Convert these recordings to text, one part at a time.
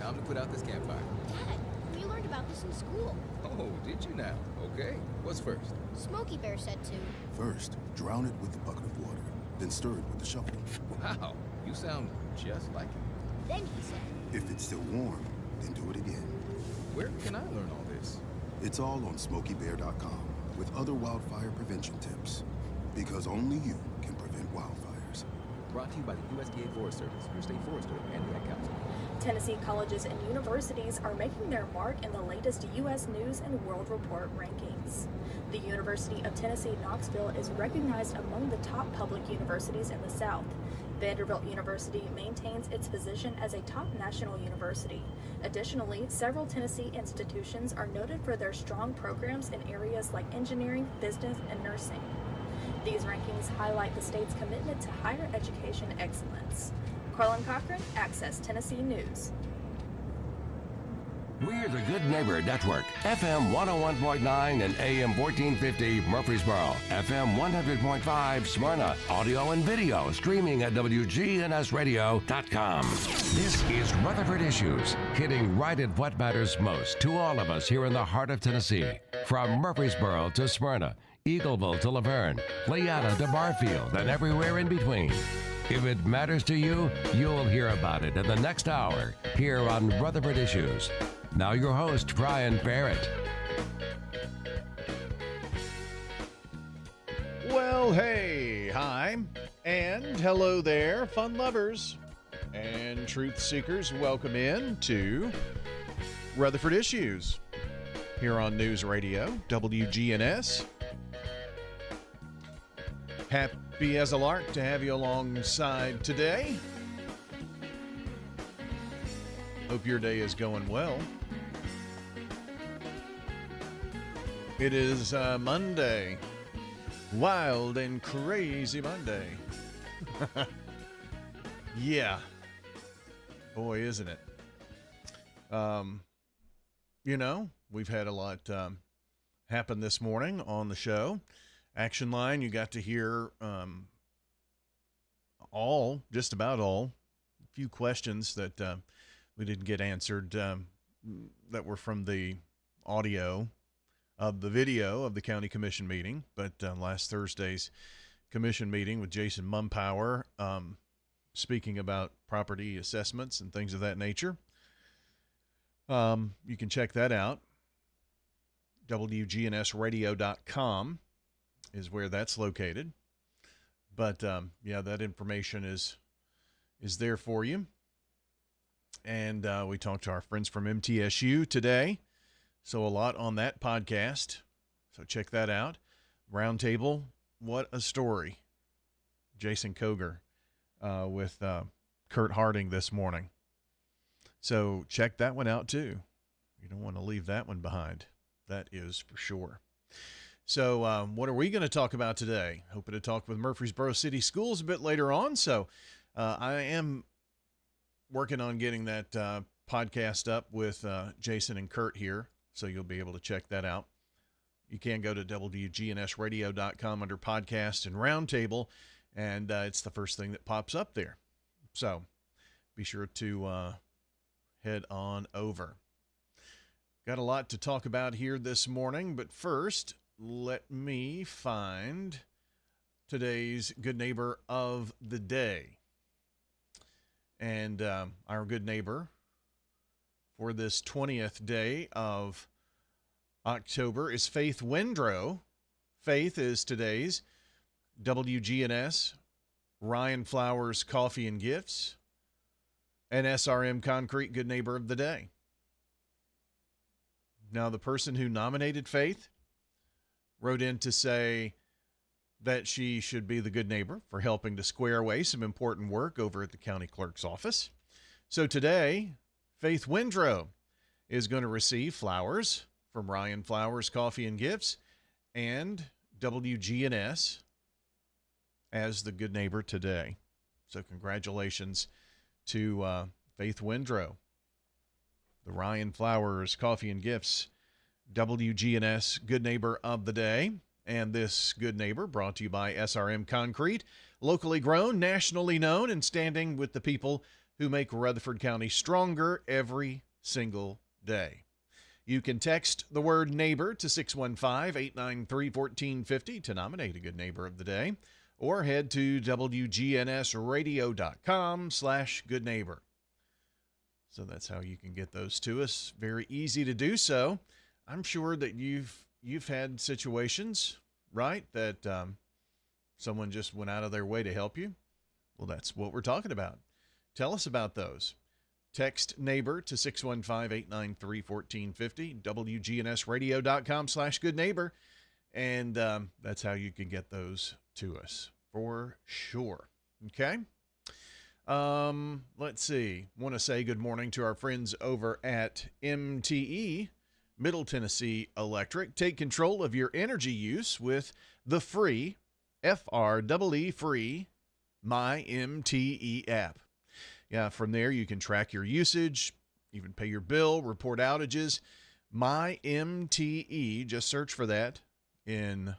Time to put out this campfire. Dad, we learned about this in school. Oh, did you now? Okay. What's first? Smokey Bear said to. First, drown it with a bucket of water, then stir it with a shovel. Wow, you sound just like him. Then he said. If it's still warm, then do it again. Where can I learn all this? It's all on SmokeyBear.com with other wildfire prevention tips. Because only you can prevent wildfires. Brought to you by the USDA Forest Service, your state forester, and the Ad Council. Tennessee colleges and universities are making their mark in the latest U.S. News and World Report rankings. The University of Tennessee Knoxville is recognized among the top public universities in the South. Vanderbilt University maintains its position as a top national university. Additionally, several Tennessee institutions are noted for their strong programs in areas like engineering, business, and nursing. These rankings highlight the state's commitment to higher education excellence. Carlin Cochran, Access Tennessee News. We're the Good Neighbor Network, FM 101.9 and AM 1450 Murfreesboro, FM 100.5 Smyrna, audio and video streaming at wgnsradio.com. This is Rutherford Issues, hitting right at what matters most to all of us here in the heart of Tennessee. From Murfreesboro to Smyrna, Eagleville to Laverne, Leanna to Barfield, and everywhere in between. If it matters to you, you'll hear about it in the next hour here on Rutherford Issues. Now your host, Brian Barrett. Well, hey, hi, and hello there, fun lovers and truth seekers. Welcome in to Rutherford Issues here on News Radio, WGNS. Happy as a lark to have you alongside today. Hope your day is going well. It is Monday. Wild and crazy Monday. Yeah. Boy, isn't it? We've had a lot happen this morning on the show. Action Line, you got to hear just about all, a few questions that we didn't get answered that were from the audio of the video of the county commission meeting. But last Thursday's commission meeting with Jason Mumpower, speaking about property assessments and things of that nature. You can check that out. wgnsradio.com is where that's located. But that information is there for you. And we talked to our friends from MTSU today. So a lot on that podcast. So check that out. Roundtable, what a story. Jason Koger with Kurt Harding this morning. So check that one out too. You don't want to leave that one behind. That is for sure. So what are we going to talk about today? Hoping to talk with Murfreesboro City Schools a bit later on. So I am working on getting that podcast up with Jason and Kurt here. So you'll be able to check that out. You can go to wgnsradio.com under podcast and roundtable, and it's the first thing that pops up there. So be sure to head on over. Got a lot to talk about here this morning, but first, let me find today's Good Neighbor of the Day. And our good neighbor for this 20th day of October is Faith Windrow. Faith is today's WGNS, Ryan Flowers Coffee and Gifts, and SRM Concrete Good Neighbor of the Day. Now, the person who nominated Faith wrote in to say that she should be the good neighbor for helping to square away some important work over at the county clerk's office. So today, Faith Windrow is going to receive flowers from Ryan Flowers Coffee and Gifts and WGNS as the good neighbor today. So congratulations to Faith Windrow. The Ryan Flowers Coffee and Gifts WGNS Good Neighbor of the Day. And this good neighbor brought to you by SRM Concrete, locally grown, nationally known, and standing with the people who make Rutherford County stronger every single day. You can text the word neighbor to 615-893-1450 to nominate a good neighbor of the day, or head to wgnsradio.com/goodneighbor. So that's how you can get those to us. Very easy to do so. I'm sure that you've had situations, right, that someone just went out of their way to help you. Well, that's what we're talking about. Tell us about those. Text neighbor to 615-893-1450, wgnsradio.com/goodneighbor, and that's how you can get those to us for sure. Okay? Let's see. Want to say good morning to our friends over at MTE, Middle Tennessee Electric. Take control of your energy use with the free, FREE free, My MTE app. Yeah, from there you can track your usage, even pay your bill, report outages. My MTE, just search for that in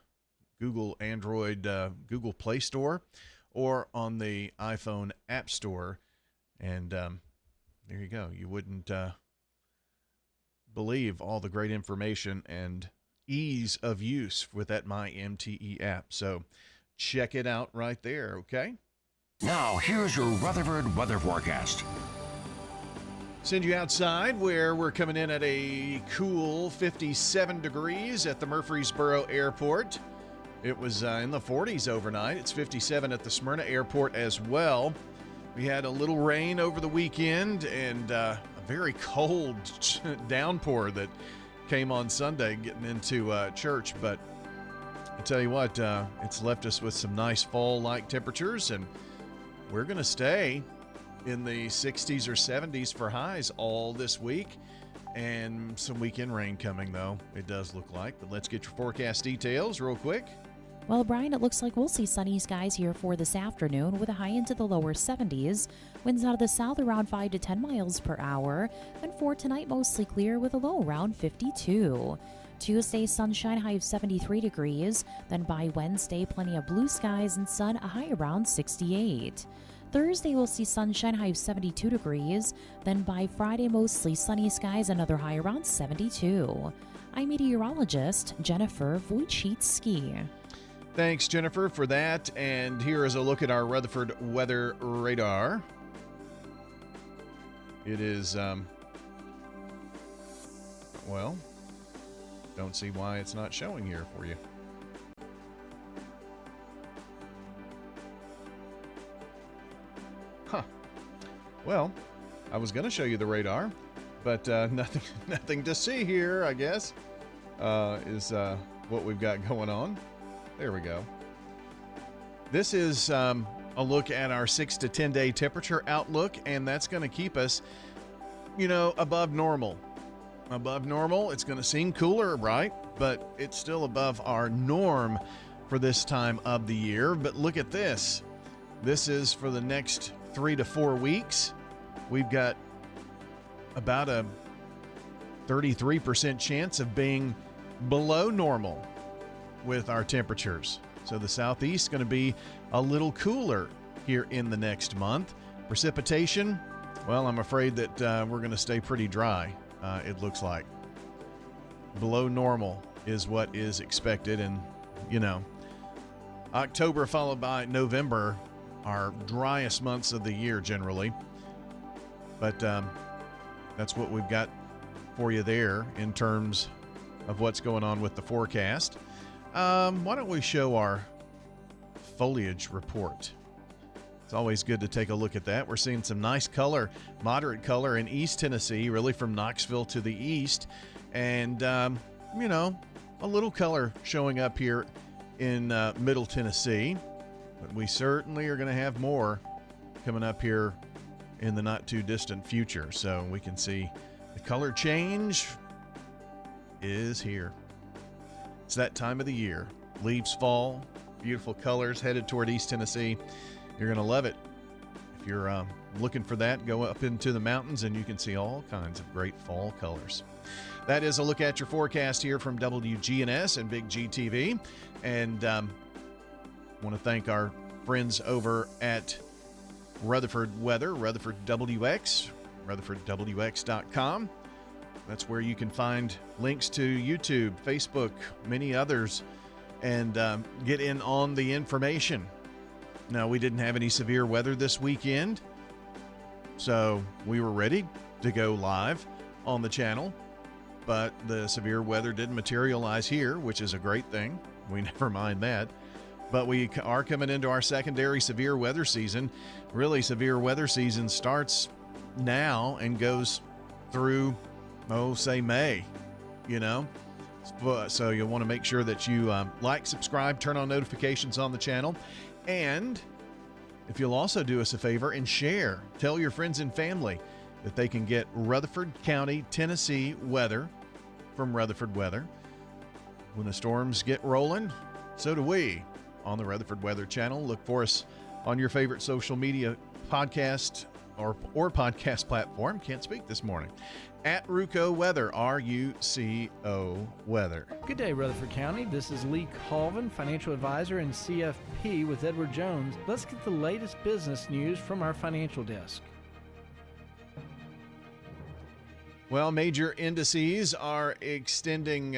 Google Google Play Store, or on the iPhone App Store. And there you go. You wouldn't believe all the great information and ease of use with that My MTE app. So check it out right there, okay? Now, here's your Rutherford weather forecast. Send you outside where we're coming in at a cool 57 degrees at the Murfreesboro Airport. It was in the 40s overnight. It's 57 at the Smyrna Airport as well. We had a little rain over the weekend and a very cold downpour that came on Sunday getting into church. But I tell you what, it's left us with some nice fall-like temperatures, and we're going to stay in the 60s or 70s for highs all this week, and some weekend rain coming, though, it does look like. But let's get your forecast details real quick. Well, Brian, it looks like we'll see sunny skies here for this afternoon with a high into the lower 70s. Winds out of the south around 5 to 10 miles per hour. And for tonight, mostly clear with a low around 52. Tuesday, sunshine, high of 73 degrees. Then by Wednesday, plenty of blue skies and sun, a high around 68. Thursday, we'll see sunshine, high of 72 degrees. Then by Friday, mostly sunny skies, another high around 72. I'm meteorologist Jennifer Wojcicki. Thanks, Jennifer, for that. And here is a look at our Rutherford weather radar. It is, well, don't see why it's not showing here for you. Huh. Well, I was going to show you the radar, but nothing to see here, I guess, is what we've got going on. There we go. This is a look at our 6 to 10 day temperature outlook, and that's going to keep us, above normal. Above normal. It's going to seem cooler, right? But it's still above our norm for this time of the year. But look at this. This is for the next 3 to 4 weeks. We've got about a 33% chance of being below normal with our temperatures. So the southeast is going to be a little cooler here in the next month. Precipitation, well, I'm afraid that we're going to stay pretty dry, it looks like. Below normal is what is expected. And, October followed by November are driest months of the year generally. But that's what we've got for you there in terms of what's going on with the forecast. Why don't we show our foliage report? It's always good to take a look at that. We're seeing some nice color, moderate color in East Tennessee, really from Knoxville to the east. And, a little color showing up here in Middle Tennessee. But we certainly are going to have more coming up here in the not too distant future. So we can see the color change is here. It's that time of the year. Leaves fall, beautiful colors headed toward East Tennessee. You're going to love it. If you're looking for that, go up into the mountains and you can see all kinds of great fall colors. That is a look at your forecast here from WGNS and Big G TV. And want to thank our friends over at Rutherford Weather, Rutherford WX, rutherfordwx.com. That's where you can find links to YouTube, Facebook, many others, and get in on the information. Now, we didn't have any severe weather this weekend, so we were ready to go live on the channel, but the severe weather didn't materialize here, which is a great thing. We never mind that. But we are coming into our secondary severe weather season. Really, severe weather season starts now and goes through, say May, So you'll want to make sure that you like, subscribe, turn on notifications on the channel. And if you'll also do us a favor and share, tell your friends and family that they can get Rutherford County, Tennessee weather from Rutherford Weather. When the storms get rolling, so do we on the Rutherford Weather Channel. Look for us on your favorite social media podcast or podcast platform. Can't speak this morning. At Ruco Weather, RUCO Weather. Good day, Rutherford County. This is Lee Colvin, financial advisor and CFP with Edward Jones. Let's get the latest business news from our financial desk. Well, major indices are extending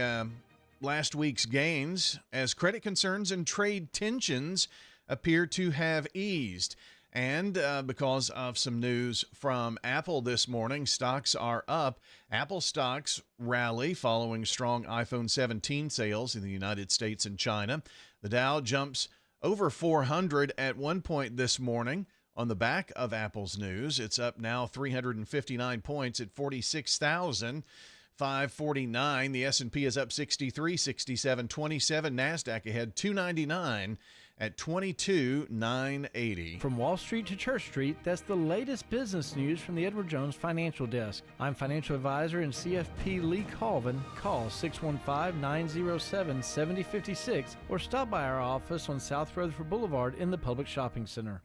last week's gains as credit concerns and trade tensions appear to have eased. And because of some news from Apple this morning, stocks are up. Apple stocks rally following strong iPhone 17 sales in the United States and China. The Dow jumps over 400 at one point this morning on the back of Apple's news. It's up now 359 points at 46,549. The S&P is up 63, 67, 27. NASDAQ ahead 299 at 22,980. From Wall Street to Church Street, that's the latest business news from the Edward Jones Financial Desk. I'm financial advisor and CFP Lee Colvin. Call 615-907-7056 or stop by our office on South Rutherford Boulevard in the Public Shopping Center.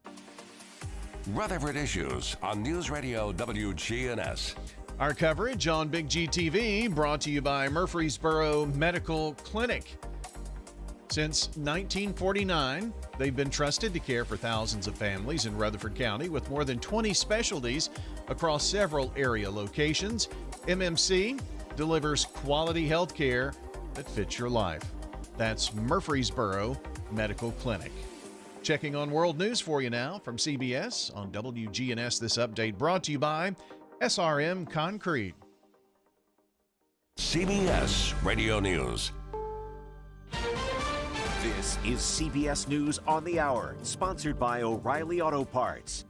Rutherford Issues on News Radio WGNS. Our coverage on Big G TV brought to you by Murfreesboro Medical Clinic. Since 1949, they've been trusted to care for thousands of families in Rutherford County with more than 20 specialties across several area locations. MMC delivers quality health care that fits your life. That's Murfreesboro Medical Clinic. Checking on world news for you now from CBS on WGNS. This update brought to you by SRM Concrete. CBS Radio News. This is CBS News on the Hour, sponsored by O'Reilly Auto Parts.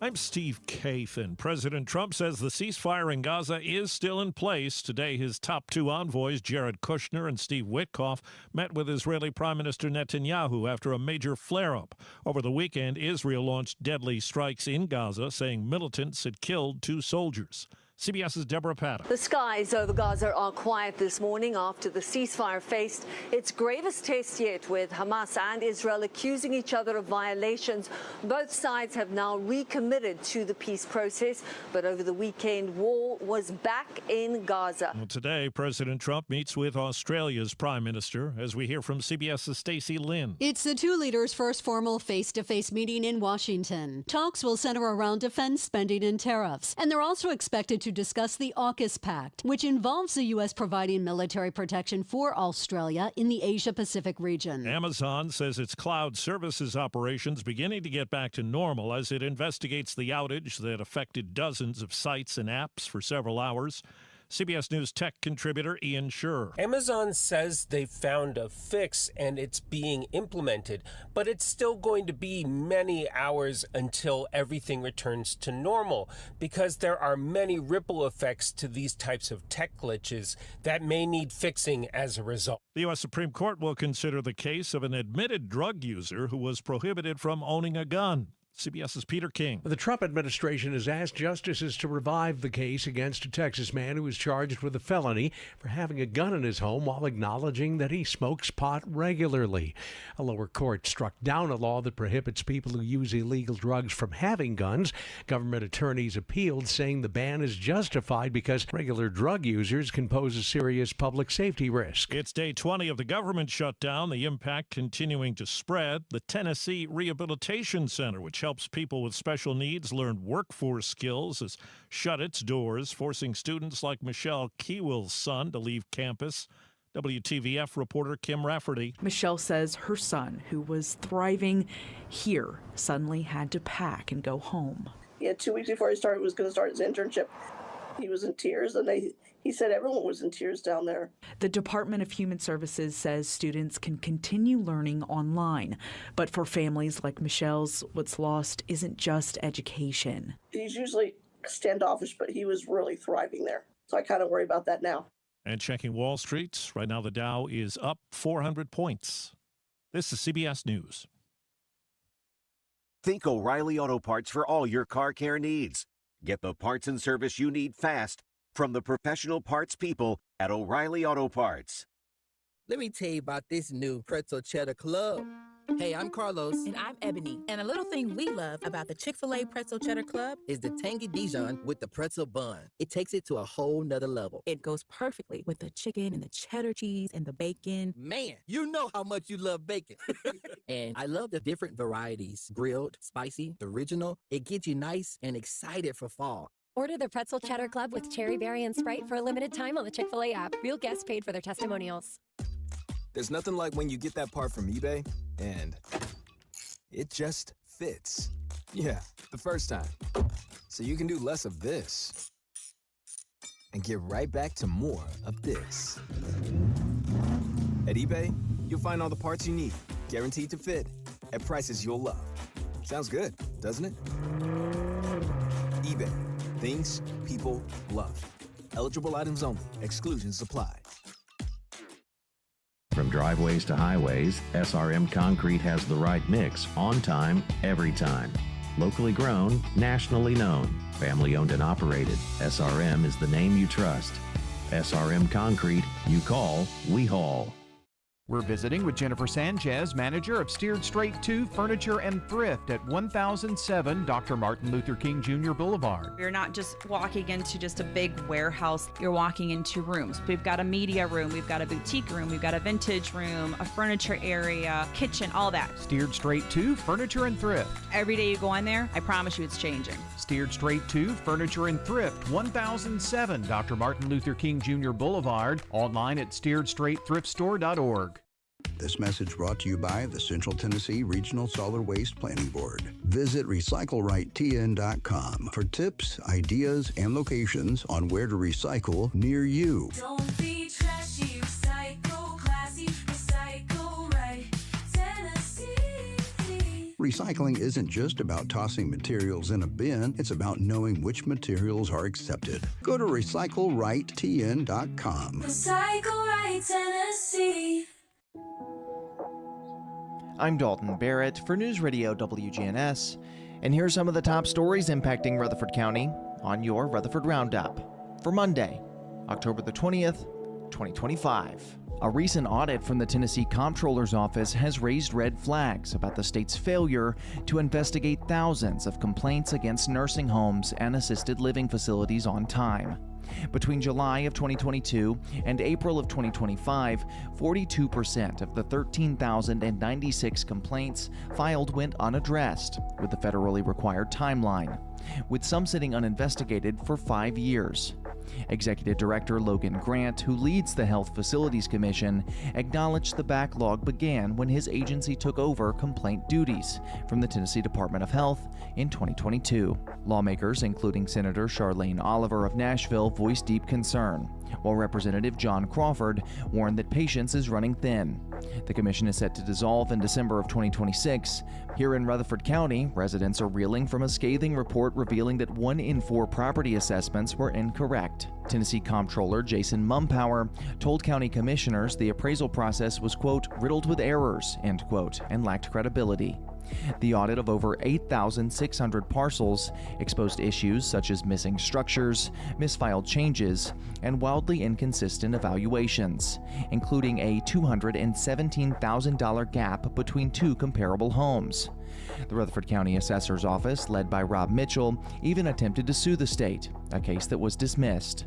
I'm Steve Kathan. President Trump says the ceasefire in Gaza is still in place. Today, his top two envoys, Jared Kushner and Steve Witkoff, met with Israeli Prime Minister Netanyahu after a major flare-up. Over the weekend, Israel launched deadly strikes in Gaza, saying militants had killed 2 soldiers. CBS's Deborah Patta. The skies over Gaza are quiet this morning after the ceasefire faced its gravest test yet, with Hamas and Israel accusing each other of violations. Both sides have now recommitted to the peace process, but over the weekend, war was back in Gaza. Well, today, President Trump meets with Australia's Prime Minister, as we hear from CBS's Stacey Lynn. It's the two leaders' first formal face-to-face meeting in Washington. Talks will center around defense spending and tariffs, and they're also expected to discuss the AUKUS Pact, which involves the U.S. providing military protection for Australia in the Asia-Pacific region. Amazon says its cloud services operations beginning to get back to normal as it investigates the outage that affected dozens of sites and apps for several hours. CBS News tech contributor Ian Scherr. Amazon says they've found a fix and it's being implemented, but it's still going to be many hours until everything returns to normal because there are many ripple effects to these types of tech glitches that may need fixing as a result. The U.S. Supreme Court will consider the case of an admitted drug user who was prohibited from owning a gun. CBS's Peter King. The Trump administration has asked justices to revive the case against a Texas man who was charged with a felony for having a gun in his home while acknowledging that he smokes pot regularly. A lower court struck down a law that prohibits people who use illegal drugs from having guns. Government attorneys appealed, saying the ban is justified because regular drug users can pose a serious public safety risk. It's day 20 of the government shutdown, the impact continuing to spread. The Tennessee Rehabilitation Center, which helps people with special needs learn workforce skills, has shut its doors, forcing students like Michelle Keewell's son to leave campus. WTVF reporter Kim Rafferty. Michelle says her son, who was thriving here, suddenly had to pack and go home. He had 2 weeks before he was going to start his internship. He was in tears, and he said everyone was in tears down there. The Department of Human Services says students can continue learning online. But for families like Michelle's, what's lost isn't just education. He's usually standoffish, but he was really thriving there. So I kind of worry about that now. And checking Wall Street, right now the Dow is up 400 points. This is CBS News. Think O'Reilly Auto Parts for all your car care needs. Get the parts and service you need fast from the professional parts people at O'Reilly Auto Parts. Let me tell you about this new pretzel cheddar club. Hey, I'm Carlos. And I'm Ebony. And a little thing we love about the Chick-fil-A Pretzel Cheddar Club is the tangy Dijon with the pretzel bun. It takes it to a whole nother level. It goes perfectly with the chicken and the cheddar cheese and the bacon. Man, you know how much you love bacon. And I love the different varieties. Grilled, spicy, original. It gets you nice and excited for fall. Order the Pretzel Cheddar Club with Cherry Berry and Sprite for a limited time on the Chick-fil-A app. Real guests paid for their testimonials. There's nothing like when you get that part from eBay and it just fits. Yeah, the first time. So you can do less of this and get right back to more of this. At eBay, you'll find all the parts you need, guaranteed to fit, at prices you'll love. Sounds good, doesn't it? eBay. Things people love. Eligible items only. Exclusions apply. From driveways to highways, SRM Concrete has the right mix, on time, every time. Locally grown, nationally known, family owned and operated. SRM is the name you trust. SRM Concrete, you call, we haul. We're visiting with Jennifer Sanchez, manager of Steered Straight 2 Furniture and Thrift at 1007 Dr. Martin Luther King Jr. Boulevard. You're not just walking into just a big warehouse. You're walking into rooms. We've got a media room, we've got a boutique room, we've got a vintage room, a furniture area, kitchen, all that. Steered Straight 2 Furniture and Thrift. Every day you go in there, I promise you it's changing. Steered Straight 2 Furniture and Thrift, 1007 Dr. Martin Luther King Jr. Boulevard. Online at steeredstraightthriftstore.org. This message brought to you by the Central Tennessee Regional Solid Waste Planning Board. Visit RecycleRightTN.com for tips, ideas, and locations on where to recycle near you. Don't be trashy, recycle classy, recycle right, Tennessee. Recycling isn't just about tossing materials in a bin, it's about knowing which materials are accepted. Go to RecycleRightTN.com. Recycle right, Tennessee. I'm Dalton Barrett for News Radio WGNS, and here are some of the top stories impacting Rutherford County on your Rutherford Roundup for Monday, October the 20th, 2025. A recent audit from the Tennessee Comptroller's Office has raised red flags about the state's failure to investigate thousands of complaints against nursing homes and assisted living facilities on time. Between July of 2022 and April of 2025, 42% of the 13,096 complaints filed went unaddressed with the federally required timeline, with some sitting uninvestigated for 5 years. Executive Director Logan Grant, who leads the Health Facilities Commission, acknowledged the backlog began when his agency took over complaint duties from the Tennessee Department of Health in 2022. Lawmakers, including Senator Charlene Oliver of Nashville, voiced deep concern, while Representative John Crawford warned that patience is running thin. The commission is set to dissolve in December of 2026. Here in Rutherford County, residents are reeling from a scathing report revealing that 1 in 4 property assessments were incorrect. Tennessee Comptroller Jason Mumpower told county commissioners the appraisal process was, quote, riddled with errors, end quote, and lacked credibility. The audit of over 8,600 parcels exposed issues such as missing structures, misfiled changes, and wildly inconsistent evaluations, including a $217,000 gap between 2 comparable homes. The Rutherford County Assessor's Office, led by Rob Mitchell, even attempted to sue the state, a case that was dismissed.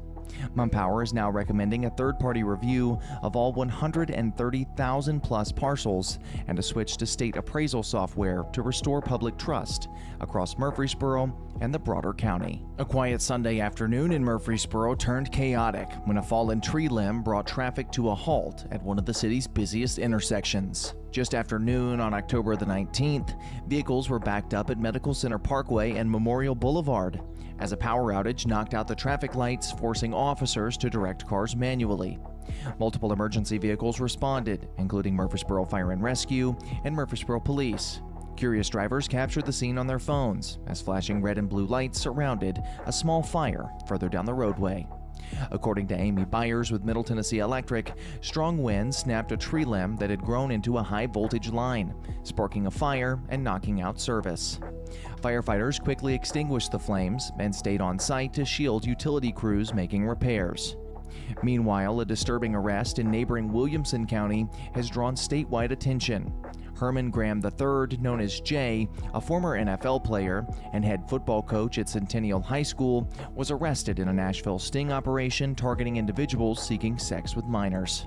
MunPower is now recommending a third-party review of all 130,000-plus parcels and a switch to state appraisal software to restore public trust across Murfreesboro and the broader county. A quiet Sunday afternoon in Murfreesboro turned chaotic when a fallen tree limb brought traffic to a halt at one of the city's busiest intersections. Just after noon on October the 19th, vehicles were backed up at Medical Center Parkway and Memorial Boulevard as a power outage knocked out the traffic lights, forcing officers to direct cars manually. Multiple emergency vehicles responded, including Murfreesboro Fire and Rescue and Murfreesboro Police. Curious drivers captured the scene on their phones as flashing red and blue lights surrounded a small fire further down the roadway. According to Amy Byers with Middle Tennessee Electric, strong winds snapped a tree limb that had grown into a high-voltage line, sparking a fire and knocking out service. Firefighters quickly extinguished the flames and stayed on site to shield utility crews making repairs. Meanwhile, a disturbing arrest in neighboring Williamson County has drawn statewide attention. Herman Graham III, known as Jay, a former NFL player and head football coach at Centennial High School, was arrested in a Nashville sting operation targeting individuals seeking sex with minors.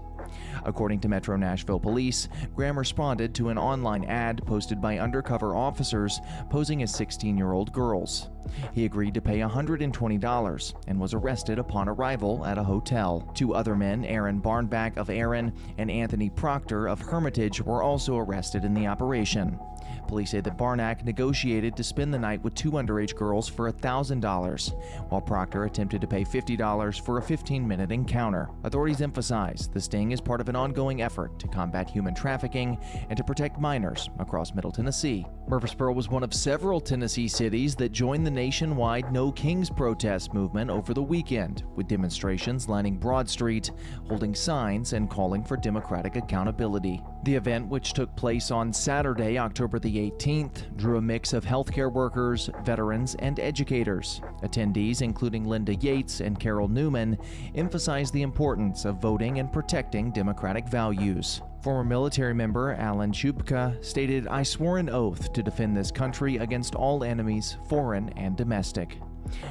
According to Metro Nashville Police, Graham responded to an online ad posted by undercover officers posing as 16-year-old girls. He agreed to pay $120 and was arrested upon arrival at a hotel. Two other men, Aaron Barnback of Aaron and Anthony Proctor of Hermitage, were also arrested in the operation. Police say that Barnack negotiated to spend the night with two underage girls for $1,000, while Proctor attempted to pay $50 for a 15-minute encounter. Authorities emphasize the sting is part of an ongoing effort to combat human trafficking and to protect minors across Middle Tennessee. Murfreesboro was one of several Tennessee cities that joined the nationwide No Kings protest movement over the weekend, with demonstrations lining Broad Street, holding signs and calling for democratic accountability. The event, which took place on Saturday, October the 18th, drew a mix of healthcare workers, veterans, and educators. Attendees, including Linda Yates and Carol Newman, emphasized the importance of voting and protecting democratic values. Former military member Alan Chupka stated, "I swore an oath to defend this country against all enemies, foreign and domestic."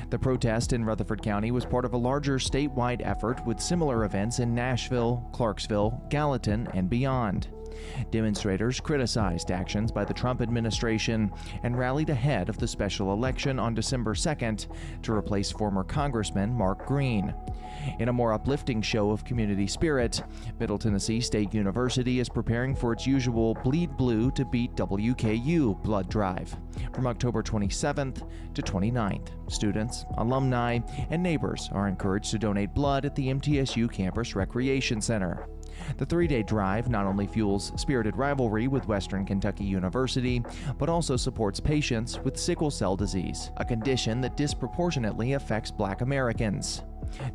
The protest in Rutherford County was part of a larger statewide effort with similar events in Nashville, Clarksville, Gallatin, and beyond. Demonstrators criticized actions by the Trump administration and rallied ahead of the special election on December 2nd to replace former Congressman Mark Green. In a more uplifting show of community spirit, Middle Tennessee State University is preparing for its usual Bleed Blue to Beat WKU blood drive from October 27th to 29th. Students, alumni, and neighbors are encouraged to donate blood at the MTSU Campus Recreation Center. The three-day drive not only fuels spirited rivalry with Western Kentucky University, but also supports patients with sickle cell disease, a condition that disproportionately affects Black Americans.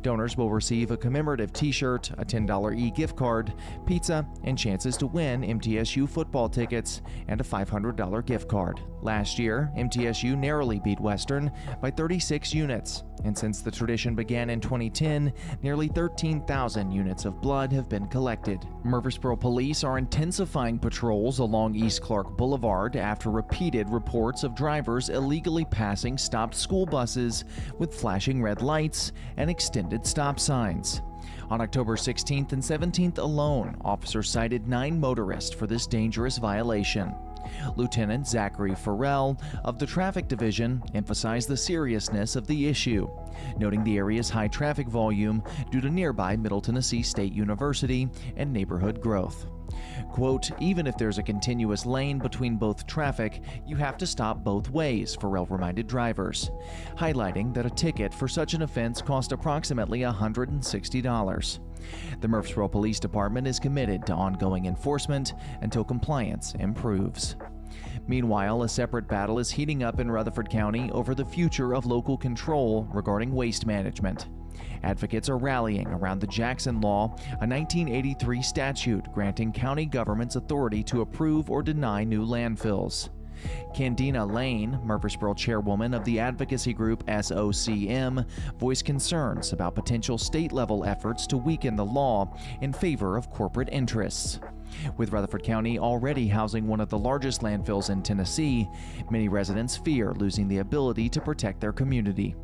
Donors will receive a commemorative t-shirt, a $10 e-gift card, pizza, and chances to win MTSU football tickets and a $500 gift card. Last year, MTSU narrowly beat Western by 36 units, and since the tradition began in 2010, nearly 13,000 units of blood have been collected. Murfreesboro police are intensifying patrols along East Clark Boulevard after repeated reports of drivers illegally passing stopped school buses with flashing red lights and extended stop signs. On October 16th and 17th alone, officers cited 9 motorists for this dangerous violation. Lieutenant Zachary Farrell of the Traffic Division emphasized the seriousness of the issue, noting the area's high traffic volume due to nearby Middle Tennessee State University and neighborhood growth. Quote, "Even if there's a continuous lane between both traffic, you have to stop both ways," Farrell reminded drivers, highlighting that a ticket for such an offense cost approximately $160. The Murfreesboro Police Department is committed to ongoing enforcement until compliance improves. Meanwhile, a separate battle is heating up in Rutherford County over the future of local control regarding waste management. Advocates are rallying around the Jackson Law, a 1983 statute granting county governments authority to approve or deny new landfills. Candina Lane, Murfreesboro chairwoman of the advocacy group SOCM, voiced concerns about potential state-level efforts to weaken the law in favor of corporate interests. With Rutherford County already housing one of the largest landfills in Tennessee, many residents fear losing the ability to protect their community.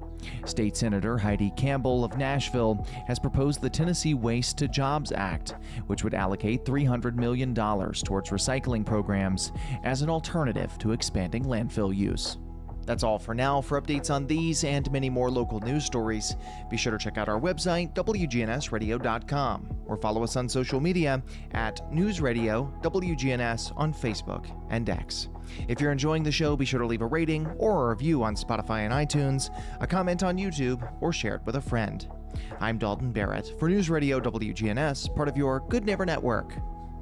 State Senator Heidi Campbell of Nashville has proposed the Tennessee Waste to Jobs Act, which would allocate $300 million towards recycling programs as an alternative to expanding landfill use. That's all for now. For updates on these and many more local news stories, be sure to check out our website, wgnsradio.com, or follow us on social media at News Radio WGNS on Facebook and X. If you're enjoying the show, be sure to leave a rating or a review on Spotify and iTunes, a comment on YouTube, or share it with a friend. I'm Dalton Barrett for News Radio WGNS, part of your Good Neighbor Network,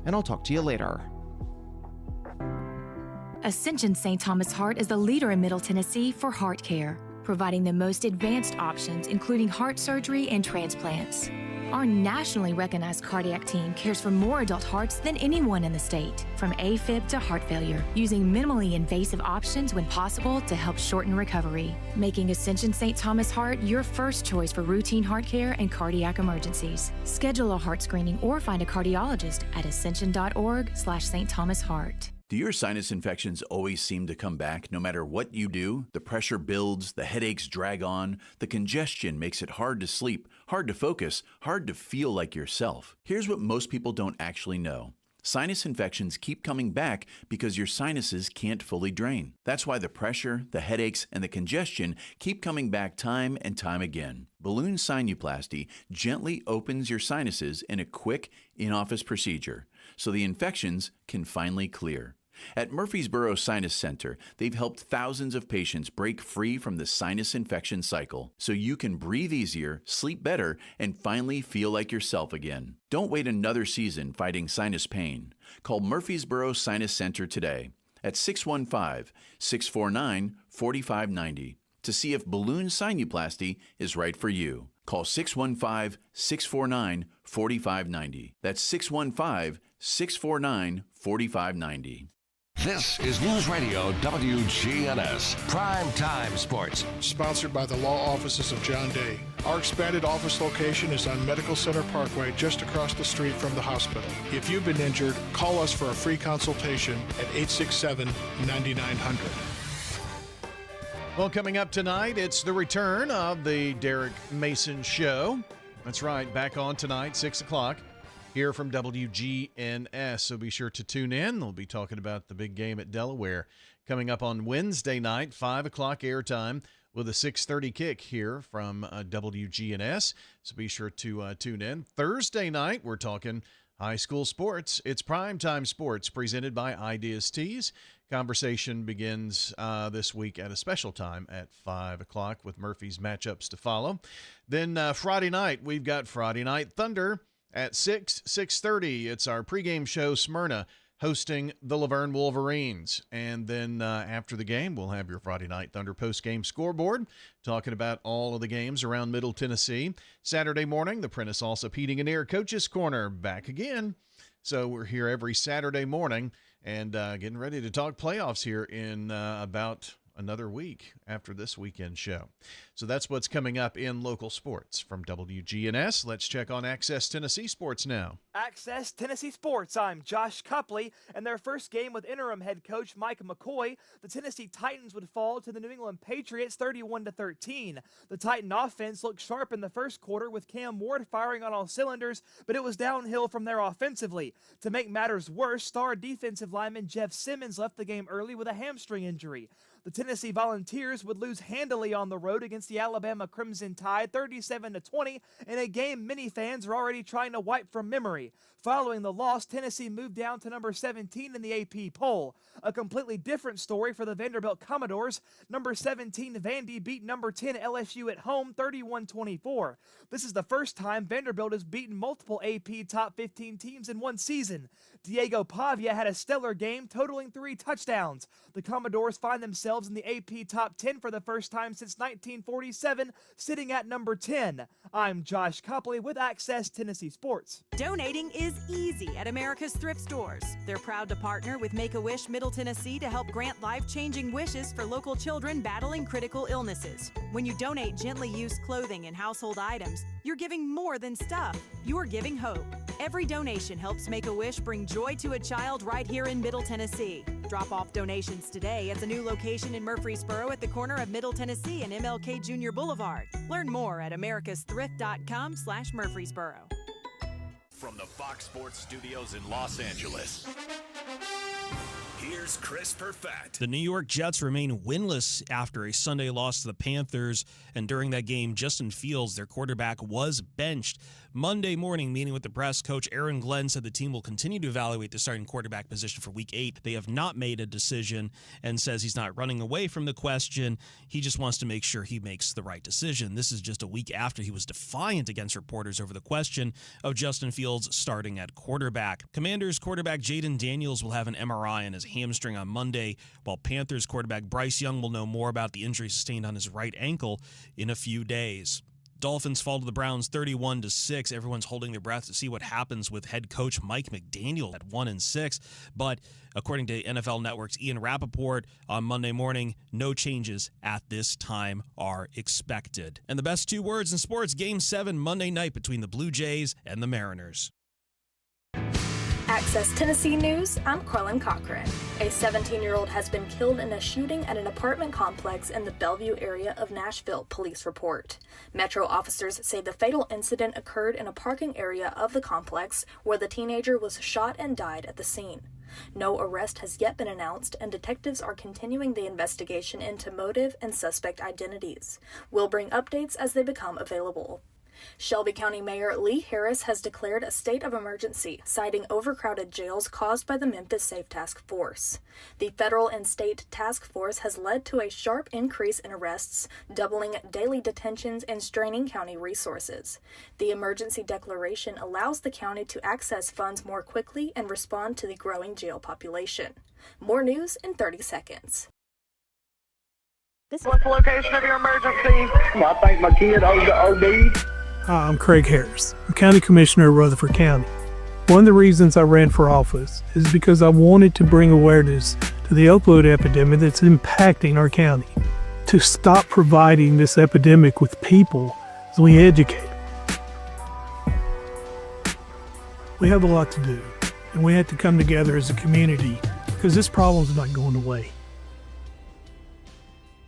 and I'll talk to you later. Ascension St. Thomas Heart is the leader in Middle Tennessee for heart care, providing the most advanced options, including heart surgery and transplants. Our nationally recognized cardiac team cares for more adult hearts than anyone in the state, from AFib to heart failure, using minimally invasive options when possible to help shorten recovery, making Ascension St. Thomas Heart your first choice for routine heart care and cardiac emergencies. Schedule a heart screening or find a cardiologist at ascension.org/St. Thomas Heart. Do your sinus infections always seem to come back no matter what you do? The pressure builds, the headaches drag on, the congestion makes it hard to sleep, hard to focus, hard to feel like yourself. Here's what most people don't actually know. Sinus infections keep coming back because your sinuses can't fully drain. That's why the pressure, the headaches, and the congestion keep coming back time and time again. Balloon sinuplasty gently opens your sinuses in a quick, in-office procedure, so the infections can finally clear. At Murfreesboro Sinus Center, they've helped thousands of patients break free from the sinus infection cycle so you can breathe easier, sleep better, and finally feel like yourself again. Don't wait another season fighting sinus pain. Call Murfreesboro Sinus Center today at 615-649-4590 to see if balloon sinuplasty is right for you. Call 615-649-4590. That's 615-649-4590. This is News Radio WGNS Prime Time Sports. Sponsored by the law offices of John Day. Our expanded office location is on Medical Center Parkway, just across the street from the hospital. If you've been injured, call us for a free consultation at 867-9900. Well, coming up tonight, it's the return of the Derek Mason Show. That's right, back on tonight, 6 o'clock. Here from WGNS, so be sure to tune in. We'll be talking about the big game at Delaware coming up on Wednesday night, 5 o'clock airtime with a 6:30 kick here from WGNS, so be sure to tune in. Thursday night, we're talking high school sports. It's Primetime Sports presented by Ideas Tees. Conversation begins this week at a special time at 5 o'clock with Murphy's matchups to follow. Then Friday night, we've got Friday Night Thunder. At 6:30, it's our pregame show, Smyrna, hosting the Laverne Wolverines. And then after the game, we'll have your Friday Night Thunder postgame scoreboard, talking about all of the games around Middle Tennessee. Saturday morning, the Prentice Allsup Heating and Air Coaches Corner back again. So we're here every Saturday morning and getting ready to talk playoffs here in about another week after this weekend show. So that's what's coming up in local sports. From WGNS, let's check on Access Tennessee Sports now. Access Tennessee Sports, I'm Josh Copley. In their first game with interim head coach Mike McCoy, the Tennessee Titans would fall to the New England Patriots 31-13. The Titan offense looked sharp in the first quarter with Cam Ward firing on all cylinders, but it was downhill from there offensively. To make matters worse, star defensive lineman Jeff Simmons left the game early with a hamstring injury. The Tennessee Volunteers would lose handily on the road against the Alabama Crimson Tide 37-20 in a game many fans are already trying to wipe from memory. Following the loss, Tennessee moved down to number 17 in the AP poll. A completely different story for the Vanderbilt Commodores. Number 17 Vandy beat number 10 LSU at home 31-24. This is the first time Vanderbilt has beaten multiple AP top 15 teams in one season. Diego Pavia had a stellar game, totaling 3 touchdowns. The Commodores find themselves in the AP top 10 for the first time since 1947, sitting at number 10. I'm Josh Copley with Access Tennessee Sports. Donating is easy at America's Thrift Stores. They're proud to partner with Make-A-Wish Middle Tennessee to help grant life-changing wishes for local children battling critical illnesses. When you donate gently used clothing and household items, you're giving more than stuff. You're giving hope. Every donation helps Make-A-Wish bring joy to a child right here in Middle Tennessee. Drop off donations today at the new location in Murfreesboro at the corner of Middle Tennessee and MLK Jr. Boulevard. Learn more at americasthrift.com/Murfreesboro. From the Fox Sports Studios in Los Angeles, here's Chris Perfett. The New York Jets remain winless after a Sunday loss to the Panthers, and during that game, Justin Fields, their quarterback, was benched. Monday morning, meeting with the press, Coach Aaron Glenn said the team will continue to evaluate the starting quarterback position for Week 8. They have not made a decision and says he's not running away from the question. He just wants to make sure he makes the right decision. This is just a week after he was defiant against reporters over the question of Justin Fields starting at quarterback. Commanders quarterback Jaden Daniels will have an MRI on his hamstring on Monday, while Panthers quarterback Bryce Young will know more about the injury sustained on his right ankle in a few days. Dolphins fall to the Browns 31-6. Everyone's holding their breath to see what happens with head coach Mike McDaniel at 1-6. But according to NFL Network's Ian Rappaport on Monday morning, no changes at this time are expected. And the best two words in sports, Game 7 Monday night between the Blue Jays and the Mariners. Access Tennessee News, I'm Carlin Cochran. A 17-year-old has been killed in a shooting at an apartment complex in the Bellevue area of Nashville, police report. Metro officers say the fatal incident occurred in a parking area of the complex where the teenager was shot and died at the scene. No arrest has yet been announced, and detectives are continuing the investigation into motive and suspect identities. We'll bring updates as they become available. Shelby County Mayor Lee Harris has declared a state of emergency, citing overcrowded jails caused by the Memphis Safe Task Force. The federal and state task force has led to a sharp increase in arrests, doubling daily detentions and straining county resources. The emergency declaration allows the county to access funds more quickly and respond to the growing jail population. More news in 30 seconds. What's the location of your emergency? I think my kid OD'd. Hi, I'm Craig Harris. I'm County Commissioner of Rutherford County. One of the reasons I ran for office is because I wanted to bring awareness to the opioid epidemic that's impacting our county. To stop providing this epidemic with people as we educate them. We have a lot to do, and we have to come together as a community because this problem's not going away.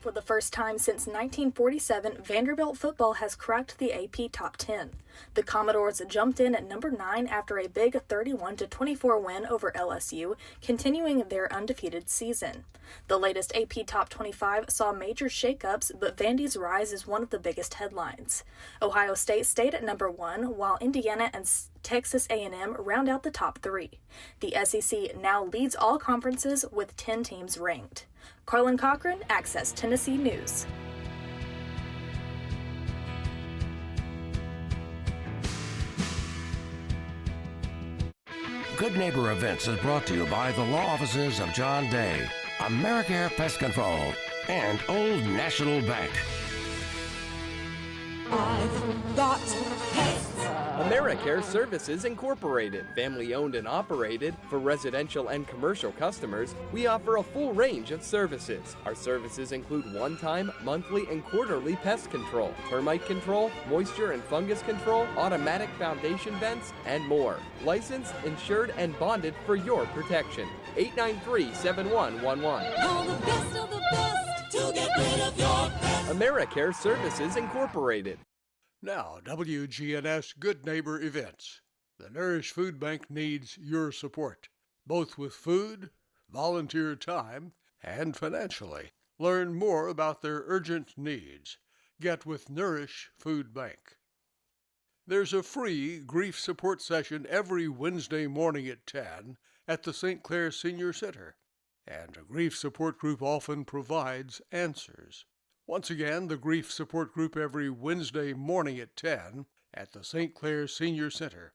For the first time since 1947, Vanderbilt football has cracked the AP Top 10. The Commodores jumped in at number 9 after a big 31-24 win over LSU, continuing their undefeated season. The latest AP Top 25 saw major shakeups, but Vandy's rise is one of the biggest headlines. Ohio State stayed at number 1, while Indiana and Texas A&M round out the top 3. The SEC now leads all conferences with 10 teams ranked. Carlin Cochran, Access Tennessee News. Good Neighbor Events is brought to you by the law offices of John Day, AmeriCare Pest Control, and Old National Bank. I've got pets. AmeriCare Services Incorporated, family owned and operated. For residential and commercial customers, we offer a full range of services. Our services include one-time, monthly, and quarterly pest control, termite control, moisture and fungus control, automatic foundation vents, and more. Licensed, insured, and bonded for your protection. 893-7111. All the best of the best to get rid of your pets. AmeriCare Services Incorporated. Now, WGNS Good Neighbor Events. The Nourish Food Bank needs your support, both with food, volunteer time, and financially. Learn more about their urgent needs. Get with Nourish Food Bank. There's a free grief support session every Wednesday morning at 10 at the St. Clair Senior Center, and a grief support group often provides answers. Once again, the Grief Support Group every Wednesday morning at 10 at the St. Clair Senior Center.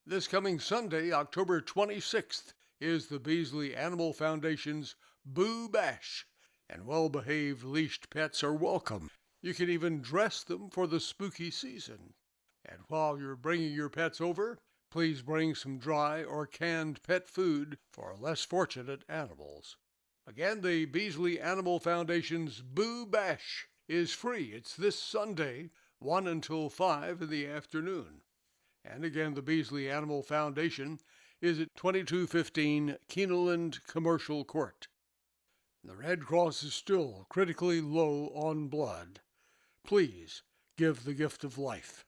This coming Sunday, October 26th, is the Beasley Animal Foundation's Boo Bash, and well-behaved leashed pets are welcome. You can even dress them for the spooky season. And while you're bringing your pets over, please bring some dry or canned pet food for less fortunate animals. Again, the Beasley Animal Foundation's Boo Bash is free. It's this Sunday, 1 until 5 in the afternoon. And again, the Beasley Animal Foundation is at 2215 Keeneland Commercial Court. The Red Cross is still critically low on blood. Please give the gift of life.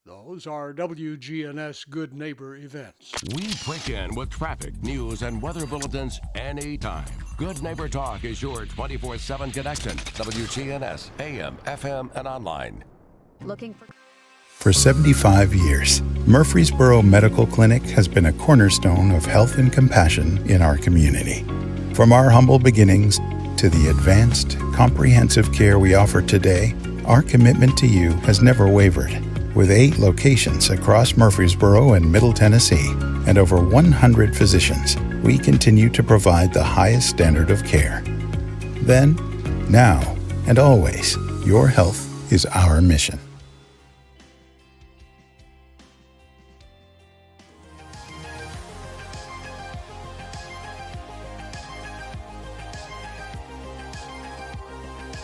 Those are WGNS Good Neighbor events. We break in with traffic, news, and weather bulletins anytime. Good Neighbor Talk is your 24/7 connection. WGNS, AM, FM, and online. Looking For 75 years, Murfreesboro Medical Clinic has been a cornerstone of health and compassion in our community. From our humble beginnings to the advanced, comprehensive care we offer today, our commitment to you has never wavered. With 8 locations across Murfreesboro and Middle Tennessee and over 100 physicians, we continue to provide the highest standard of care. Then, now, and always, your health is our mission.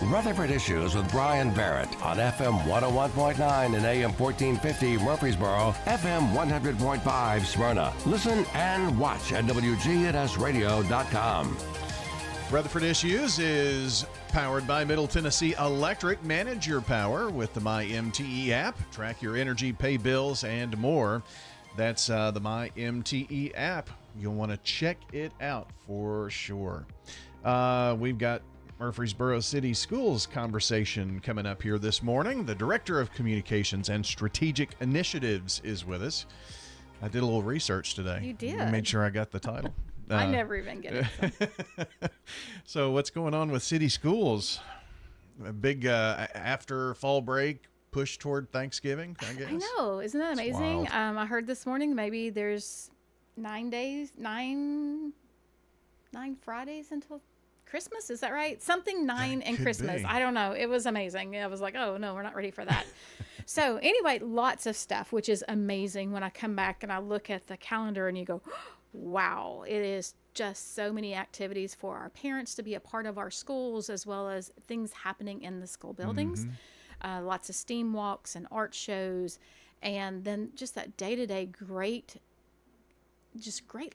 Rutherford Issues with Brian Barrett on FM 101.9 and AM 1450 Murfreesboro, FM 100.5 Smyrna. Listen and watch at wgnsradio.com. Rutherford Issues is powered by Middle Tennessee Electric. Manage your power with the MyMTE app. Track your energy, pay bills, and more. That's the MyMTE app. You'll want to check it out for sure. We've got Murfreesboro City Schools conversation coming up here this morning. The Director of Communications and Strategic Initiatives is with us. I did a little research today. You did. Made sure I got the title. I never even get it. So what's going on with City Schools? A big after fall break push toward Thanksgiving, I guess. I know. Isn't that amazing? Wild. I heard this morning maybe there's 9 Fridays until Christmas. Is that right? Something 9 and Christmas. be. I don't know. It was amazing. I was like, oh no, we're not ready for that. So anyway, lots of stuff, which is amazing when I come back and I look at the calendar and you go, wow, it is just so many activities for our parents to be a part of our schools, as well as things happening in the school buildings. Lots of STEAM walks and art shows, and then just that day-to-day great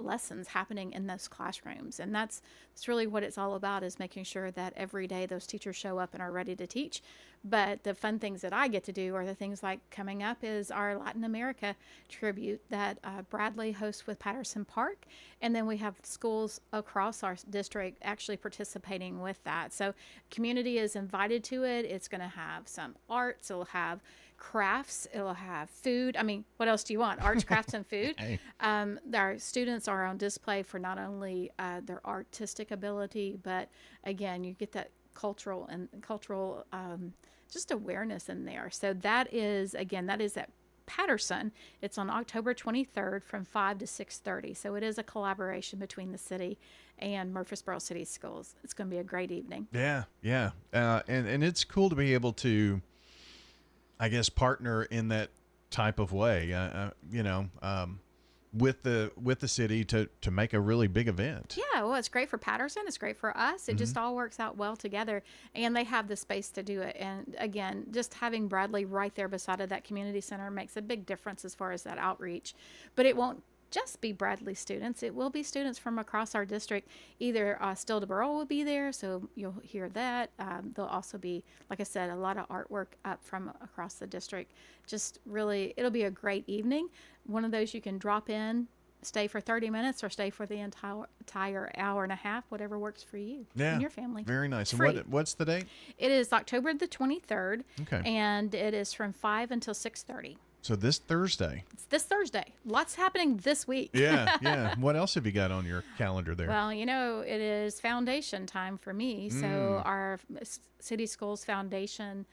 lessons happening in those classrooms. And that's really what it's all about, is making sure that every day those teachers show up and are ready to teach. But the fun things that I get to do are the things like coming up is our Latin America tribute that Bradley hosts with Patterson Park. And then we have schools across our district actually participating with that. So community is invited to it. It's going to have some arts. It'll have crafts. It'll have food. I mean, what else do you want? Arts, crafts, and food. Hey. Our students are on display for not only their artistic ability, but again, you get that cultural just awareness in there. So that is at Patterson. It's on October 23rd from 5 to 6:30. So it is a collaboration between the city and Murfreesboro City Schools. It's going to be a great evening. Yeah. And it's cool to be able to, I guess, partner in that type of way, with the city to make a really big event. Yeah, well, it's great for Patterson. It's great for us. It just all works out well together, and they have the space to do it. And again, just having Bradley right there beside of that community center makes a big difference as far as that outreach. But it won't just be Bradley students. It will be students from across our district. Either Still DeBurl will be there, so you'll hear that. There'll also be, like I said, a lot of artwork up from across the district. Just really, it'll be a great evening. One of those you can drop in, stay for 30 minutes, or stay for the entire hour and a half, whatever works for you and your family. Very nice. Free. And what's the date? It is October the 23rd, Okay. and it is from 5 until 6:30. So this Thursday. It's this Thursday. Lots happening this week. Yeah. What else have you got on your calendar there? Well, it is foundation time for me. So our City Schools Foundation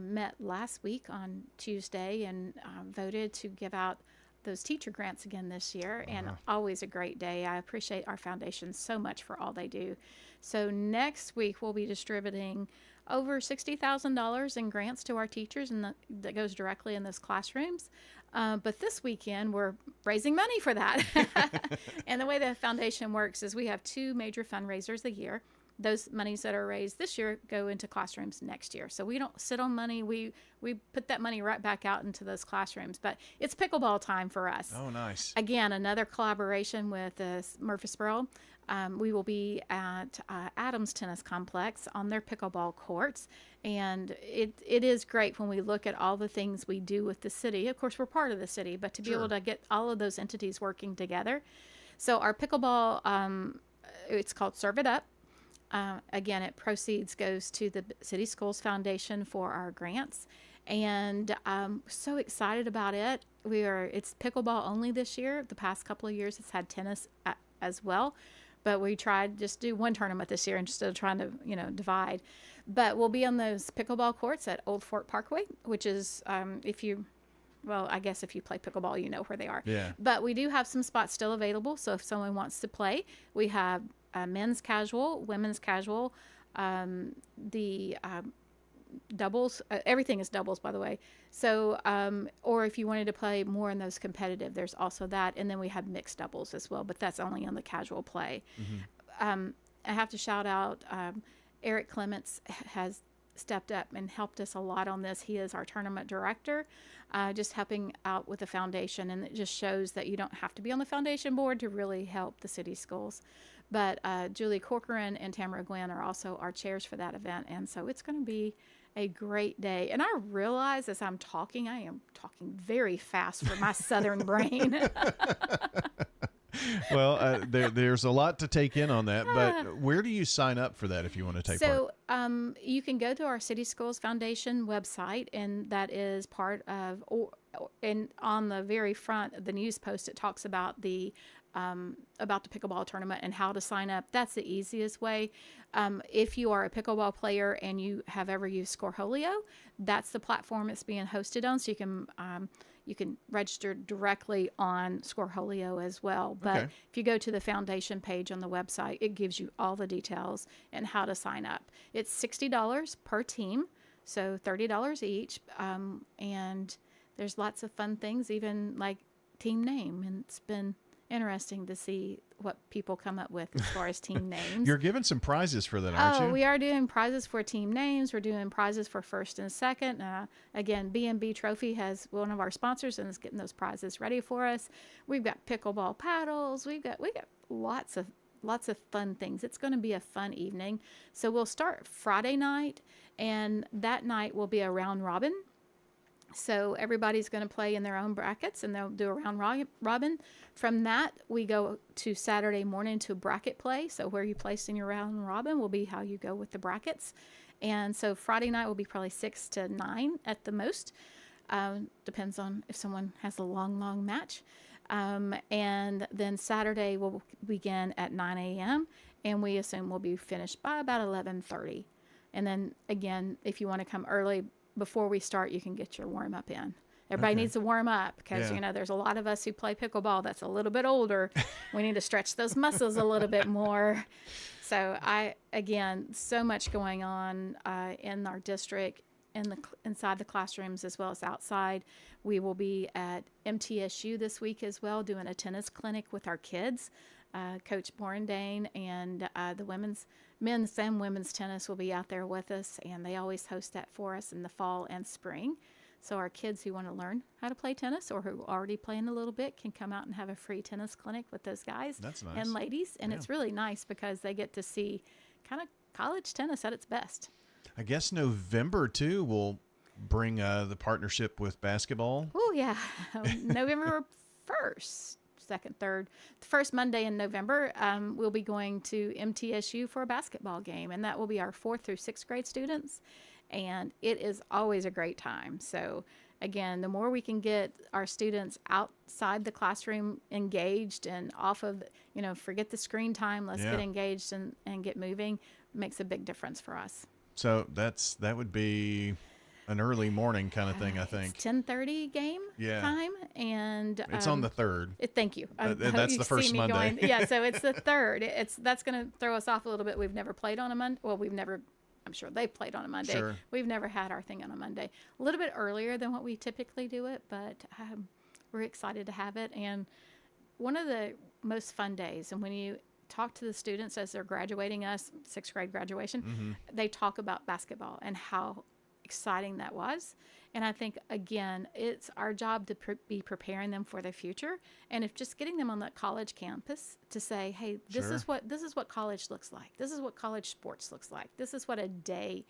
met last week on Tuesday and voted to give out those teacher grants again this year. And always a great day. I appreciate our foundation so much for all they do. So next week we'll be distributing over $60,000 in grants to our teachers, and that goes directly in those classrooms. But this weekend, we're raising money for that. And the way the foundation works is we have 2 major fundraisers a year. those monies that are raised this year go into classrooms next year. So we don't sit on money. We put that money right back out into those classrooms. But it's pickleball time for us. Oh, nice. Again, another collaboration with Murfreesboro. We will be at Adams Tennis Complex on their pickleball courts. And it is great when we look at all the things we do with the city. Of course, we're part of the city, but to be able to get all of those entities working together. So our pickleball, it's called Serve It Up. Again, it proceeds goes to the City Schools Foundation for our grants. And I'm so excited about it. It's pickleball only this year. The past couple of years, it's had tennis as well. But we tried just do one tournament this year instead of trying to, divide. But we'll be on those pickleball courts at Old Fort Parkway, which is, I guess if you play pickleball, you know where they are. Yeah. But we do have some spots still available. So if someone wants to play, we have men's casual, women's casual, the doubles. Everything is doubles, by the way. So, or if you wanted to play more in those competitive, there's also that. And then we have mixed doubles as well, but that's only on the casual play. Mm-hmm. I have to shout out Eric Clements has stepped up and helped us a lot on this. He is our tournament director, just helping out with the foundation. And it just shows that you don't have to be on the foundation board to really help the city schools. But Julie Corcoran and Tamara Gwen are also our chairs for that event. And so it's going to be a great day. And I realize as I'm talking, I am talking very fast for my southern brain. Well, there's a lot to take in on that, but where do you sign up for that if you want to take part? So you can go to our City Schools Foundation website, and that is part of, and on the very front of the news post, it talks about the pickleball tournament and how to sign up. That's the easiest way. If you are a pickleball player and you have ever used Scoreholio, that's the platform it's being hosted on. So you can register directly on Scoreholio as well. But if you go to the foundation page on the website, it gives you all the details and how to sign up. It's $60 per team, so $30 each. And there's lots of fun things, even like team name. And it's been interesting to see what people come up with as far as team names. You're giving some prizes for that, aren't you? We are doing prizes for team names. We're doing prizes for first and second. Again, B&B Trophy has one of our sponsors and is getting those prizes ready for us. We've got pickleball paddles. We got lots of fun things. It's going to be a fun evening. So we'll start Friday night, and that night will be a round robin. So everybody's going to play in their own brackets, and they'll do a round robin. From that, we go to Saturday morning to bracket play. So where you place in your round robin will be how you go with the brackets. And so Friday night will be probably 6 to 9 at the most. Depends on if someone has a long match. And then Saturday will begin at 9 a.m. and we assume we'll be finished by about 11:30. And then again, if you want to come early before we start, you can get your warm up in. Everybody needs to warm up because, there's a lot of us who play pickleball that's a little bit older. We need to stretch those muscles a little bit more. So so much going on in our district, inside the classrooms as well as outside. We will be at MTSU this week as well, doing a tennis clinic with our kids. Coach Borendane and the men's and women's tennis will be out there with us, and they always host that for us in the fall and spring. So our kids who want to learn how to play tennis or who are already playing a little bit can come out and have a free tennis clinic with those guys and ladies. And it's really nice because they get to see kind of college tennis at its best. I guess November, too, will bring the partnership with basketball. Oh, yeah. November 1st. Second, third, the first Monday in November, we'll be going to MTSU for a basketball game, and that will be our 4th through 6th grade students, and it is always a great time. So again, the more we can get our students outside the classroom engaged and off of, forget the screen time, let's get engaged and get moving, makes a big difference for us. So that would be an early morning kind of thing, I think. It's 10:30 game time, and it's on the 3rd. Thank you. That's the first Monday. So it's the 3rd. That's going to throw us off a little bit. We've never played on a Monday. Well, I'm sure they've played on a Monday. Sure. We've never had our thing on a Monday. A little bit earlier than what we typically do it, but we're excited to have it. And one of the most fun days, and when you talk to the students as they're graduating us, 6th grade graduation, they talk about basketball and how exciting that was. And I think, again, it's our job to be preparing them for the future. And if just getting them on that college campus to say, hey, this is what college looks like. This is what college sports looks like. This is what a day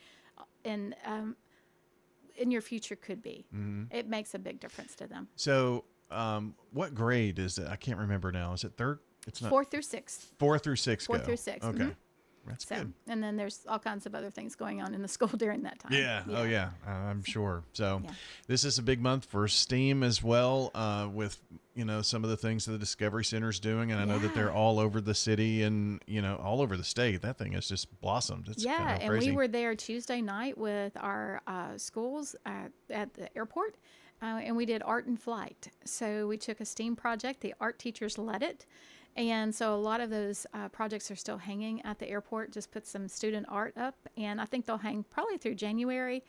in your future could be. It makes a big difference to them. So what grade is it? I can't remember now. Is it third? It's not 4th through 6th. 4 through 6. 4 through 6. Okay. That's good. And then there's all kinds of other things going on in the school during that time. Yeah. Oh, yeah. I'm sure. So this is a big month for STEAM as well, with, some of the things that the Discovery Center's doing. And I know that they're all over the city and, all over the state. That thing has just blossomed. It's kind of crazy. And we were there Tuesday night with our schools at the airport. And we did art in flight. So we took a STEAM project. The art teachers led it. And so a lot of those projects are still hanging at the airport. Just put some student art up. And I think they'll hang probably through January.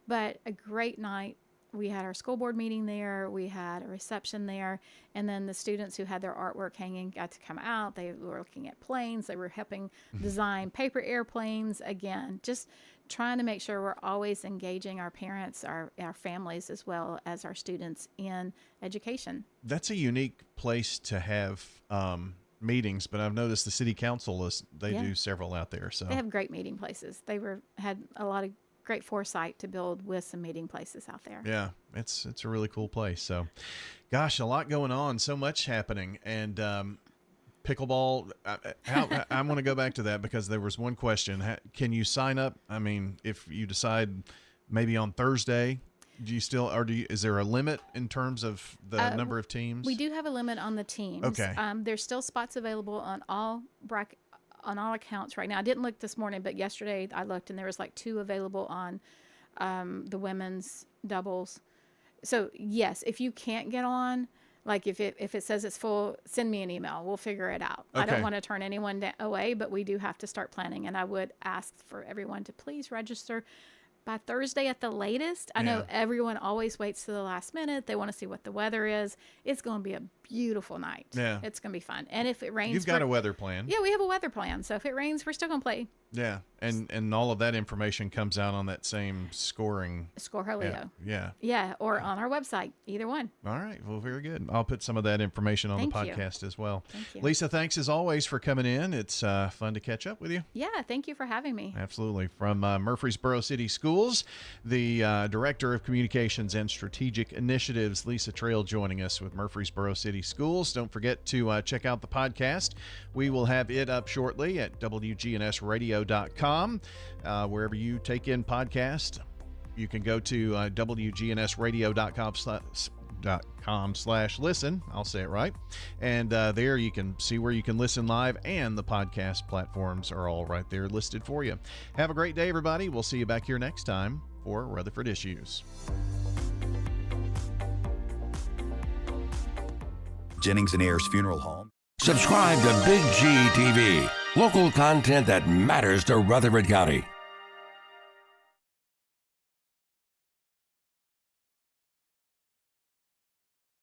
But a great night. We had our school board meeting there. We had a reception there. And then the students who had their artwork hanging got to come out. They were looking at planes. They were helping design paper airplanes. Again, just trying to make sure we're always engaging our parents, our families, as well as our students in education. That's a unique place to have meetings, but I've noticed the city council do several out there. So they have great meeting places. They had a lot of great foresight to build with some meeting places out there. Yeah, it's a really cool place. So, gosh, a lot going on, so much happening, and pickleball. I want to go back to that because there was one question. Can you sign up? I mean, if you decide maybe on Thursday, is there a limit in terms of the number of teams? We do have a limit on the teams. Okay. There's still spots available on all accounts right now. I didn't look this morning, but yesterday I looked and there was like 2 available on the women's doubles. So yes, if you can't get on, like if it says it's full, send me an email. We'll figure it out. Okay. I don't want to turn anyone away, but we do have to start planning. And I would ask for everyone to please register by Thursday at the latest. I know everyone always waits to the last minute. They want to see what the weather is. It's going to be a beautiful night. Yeah. It's going to be fun. And if it rains... You've got a weather plan. Yeah, we have a weather plan. So if it rains, we're still going to play. Yeah. And all of that information comes out on that same scoring... Scoreholio. Yeah. Yeah, or on our website. Either one. All right. Well, very good. I'll put some of that information on the podcast as well. Thank you. Lisa, thanks as always for coming in. It's fun to catch up with you. Yeah, thank you for having me. Absolutely. From Murfreesboro City Schools, the Director of Communications and Strategic Initiatives, Lisa Trail, joining us with Murfreesboro City Schools. Don't forget to check out the podcast. We will have it up shortly at wgnsradio.com. Wherever you take in podcast, you can go to wgnsradio.com/listen. I'll say it right. And there you can see where you can listen live, and the podcast platforms are all right there listed for you. Have a great day, everybody. We'll see you back here next time for Rutherford Issues. Jennings and Ayers Funeral Home. Subscribe to Big G TV. Local content that matters to Rutherford County.